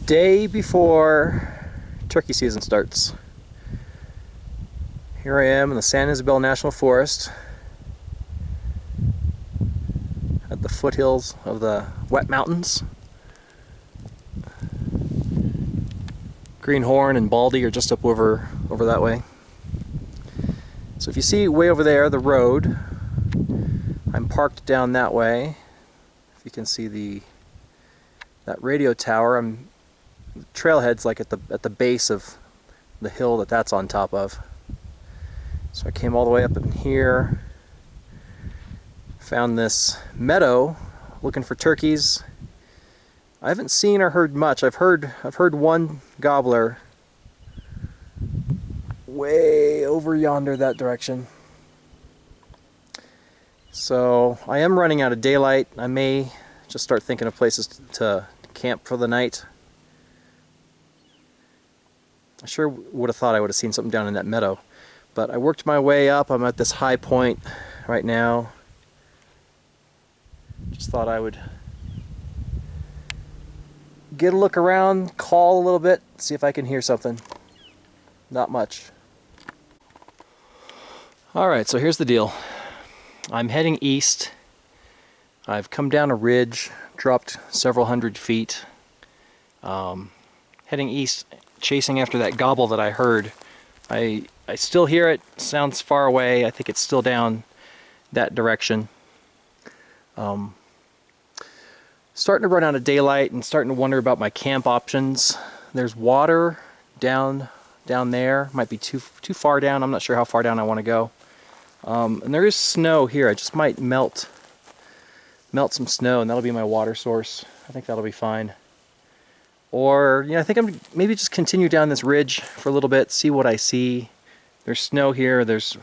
Day before turkey season starts. Here I am in the San Isabel National Forest at the foothills of the Wet Mountains. Greenhorn and Baldy are just up over that way. So if you see way over there the road, I'm parked down that way. If you can see that radio tower, the trailhead's like at the base of the hill that's on top of. So I came all the way up in here, found this meadow looking for turkeys. I haven't seen or heard much. I've heard one gobbler way over yonder that direction. So I am running out of daylight. I may just start thinking of places to camp for the night. I sure would have thought I would have seen something down in that meadow. But I worked my way up. I'm at this high point right now. Just thought I would get a look around, call a little bit, see if I can hear something. Not much. Alright, so here's the deal. I'm heading east. I've come down a ridge, dropped several hundred feet. Heading east, chasing after that gobble that I heard. I still hear it. Sounds far away. I think it's still down that direction. Starting to run out of daylight and starting to wonder about my camp options. There's water down there. Might be too far down. I'm not sure how far down I want to go. And there is snow here. I just might melt some snow, and that'll be my water source. I think that'll be fine. Or, I think I'm maybe just continue down this ridge for a little bit, see what I see. There's snow here. There's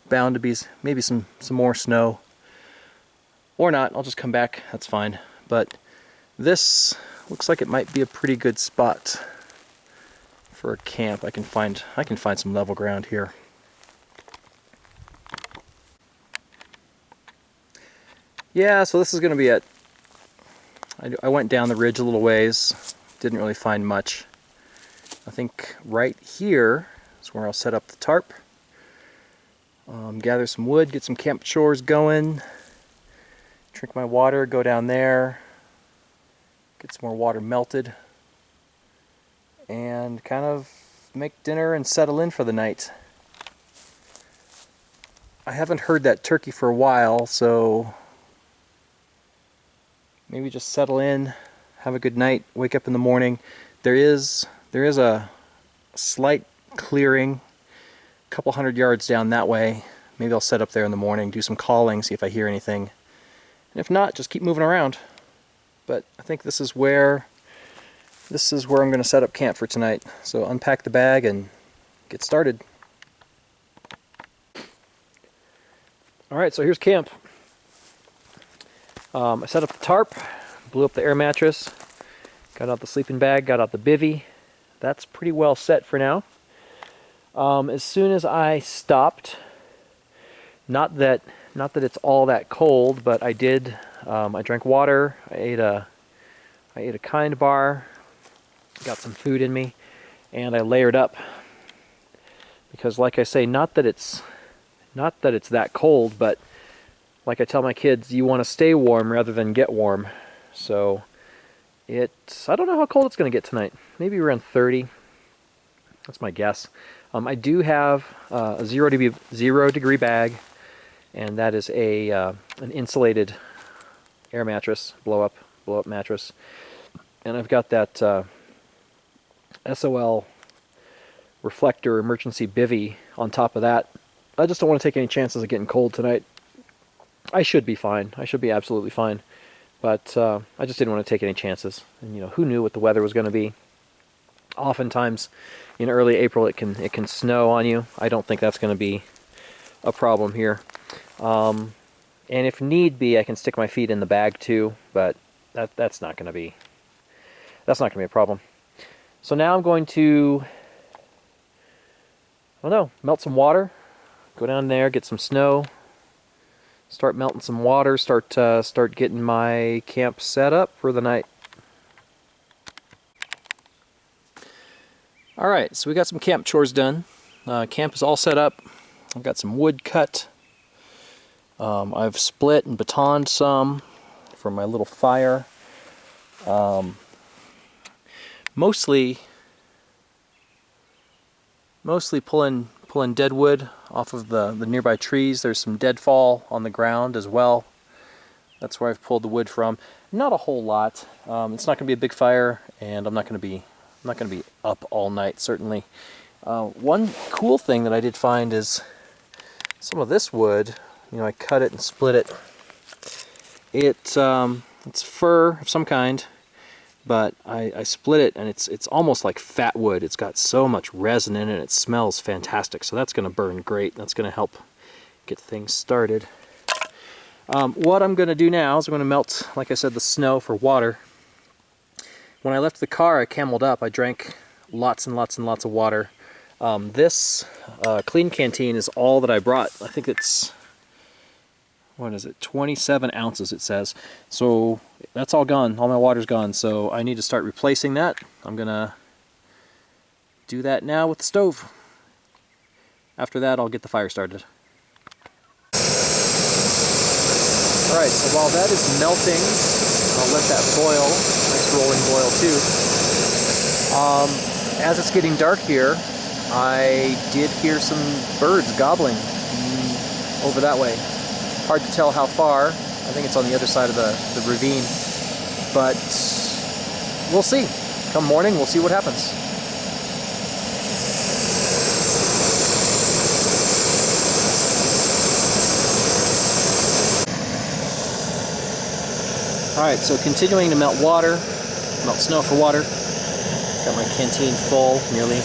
bound to be maybe some more snow. Or not. I'll just come back. That's fine. But this looks like it might be a pretty good spot for a camp. I can find some level ground here. Yeah, so this is going to be it. I went down the ridge a little ways. Didn't really find much. I think right here is where I'll set up the tarp. Gather some wood, get some camp chores going. Drink my water, go down there. Get some more water melted. And kind of make dinner and settle in for the night. I haven't heard that turkey for a while, so maybe just settle in, have a good night, wake up in the morning. There is a slight clearing, a couple hundred yards down that way. Maybe I'll set up there in the morning, do some calling, see if I hear anything. And if not, just keep moving around. But I think this is where I'm going to set up camp for tonight. So unpack the bag and get started. Alright, so here's camp. I set up the tarp, blew up the air mattress, got out the sleeping bag, got out the bivvy. That's pretty well set for now. As soon as I stopped, not that it's all that cold, but I did. I drank water. I ate a kind bar, got some food in me, and I layered up because, like I say, not that it's that cold, but like I tell my kids, you want to stay warm rather than get warm. So I don't know how cold it's going to get tonight. Maybe around 30. That's my guess. I do have a 0 degree bag, and that is an insulated air mattress, blow up mattress. And I've got that SOL reflector emergency bivvy on top of that. I just don't want to take any chances of getting cold tonight. I should be fine. I should be absolutely fine. But I just didn't want to take any chances. And who knew what the weather was going to be? Oftentimes, in early April, it can snow on you. I don't think that's going to be a problem here. And if need be, I can stick my feet in the bag too. But that's not going to be a problem. So now I'm going to, melt some water. Go down there, get some snow. Start melting some water, start getting my camp set up for the night. Alright, so we got some camp chores done. Camp is all set up. I've got some wood cut. I've split and batoned some for my little fire. Mostly pulling dead wood off of the nearby trees. There's some deadfall on the ground as well. That's where I've pulled the wood from. Not a whole lot. It's not going to be a big fire, and I'm not going to be up all night, certainly. One cool thing that I did find is some of this wood. You know, I cut it and split it. It's fir of some kind, but I split it, and it's almost like fat wood. It's got so much resin in it. It smells fantastic. So that's going to burn great. That's going to help get things started. What I'm going to do now is I'm going to melt, like I said, the snow for water. When I left the car, I cameled up. I drank lots and lots and lots of water. This clean canteen is all that I brought. I think it's, what is it, 27 ounces it says. So that's all gone. All my water's gone. So I need to start replacing that. I'm going to do that now with the stove. After that, I'll get the fire started. Alright, so while that is melting, I'll let that boil. Nice rolling boil too. As it's getting dark here, I did hear some birds gobbling over that way. Hard to tell how far. I think it's on the other side of the ravine. But we'll see. Come morning, we'll see what happens. Alright, so continuing to melt water, melt snow for water. Got my canteen full, nearly.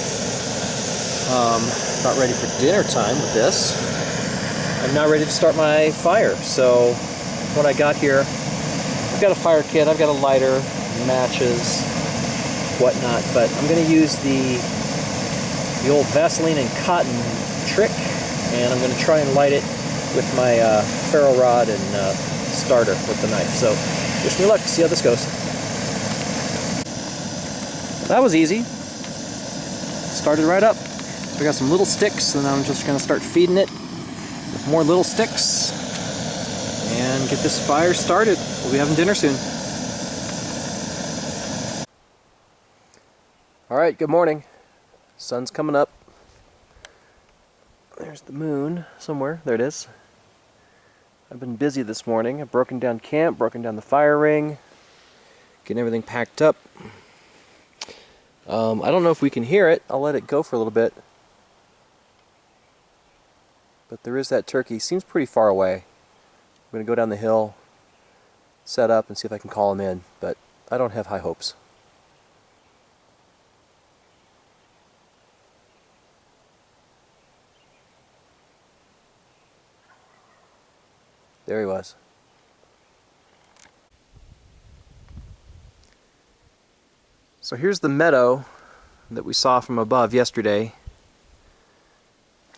About ready for dinner time with this. I'm now ready to start my fire. So what I got here, I've got a fire kit, I've got a lighter, matches, whatnot, but I'm going to use the old Vaseline and cotton trick, and I'm going to try and light it with my ferro rod and starter with the knife. So wish me luck to see how this goes. That was easy. Started right up. So I got some little sticks, and I'm just going to start feeding it with more little sticks and get this fire started. We'll be having dinner soon. Alright, good morning. Sun's coming up. There's the moon somewhere. There it is. I've been busy this morning. I've broken down camp, broken down the fire ring, getting everything packed up. I don't know if we can hear it. I'll let it go for a little bit. But there is that turkey. Seems pretty far away. I'm going to go down the hill, set up, and see if I can call him in. But I don't have high hopes. There he was. So here's the meadow that we saw from above yesterday.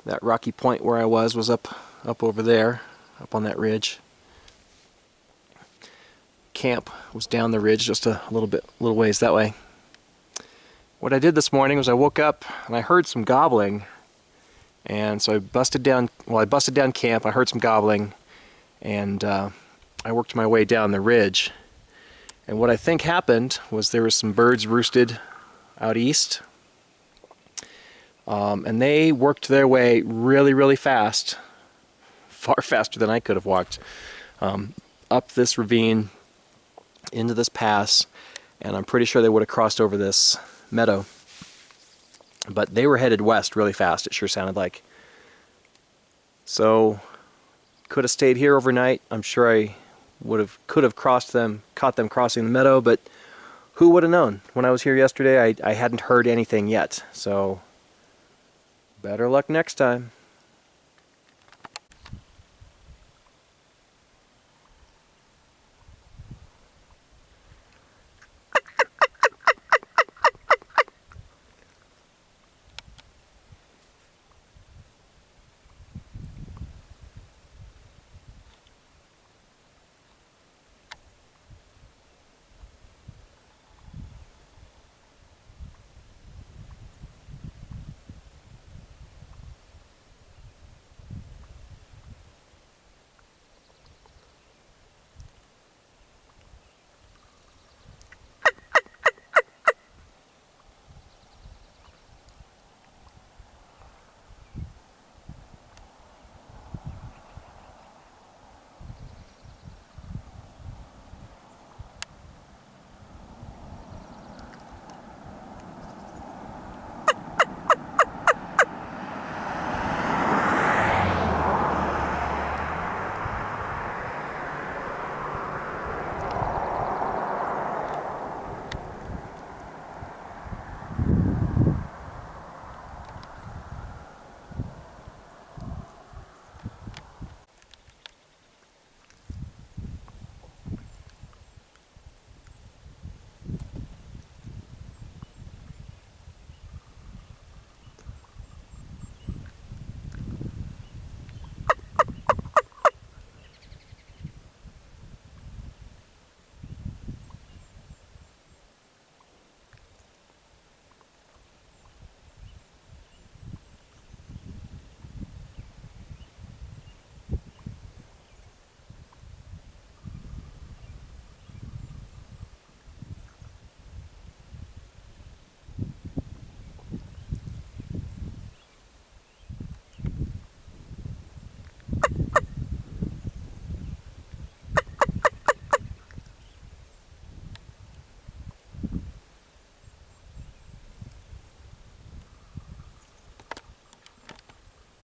That rocky point where I was up over there, up on that ridge. Camp was down the ridge just a little ways that way. What I did this morning was I woke up and I heard some gobbling, and so I busted down camp. I heard some gobbling, and I worked my way down the ridge. And what I think happened was there were some birds roosted out east, and they worked their way really, really fast, far faster than I could have walked, up this ravine, into this pass, and I'm pretty sure they would have crossed over this meadow. But they were headed west really fast, it sure sounded like. So, could have stayed here overnight. I'm sure I could have caught them crossing the meadow, but who would have known? When I was here yesterday, I hadn't heard anything yet, so better luck next time.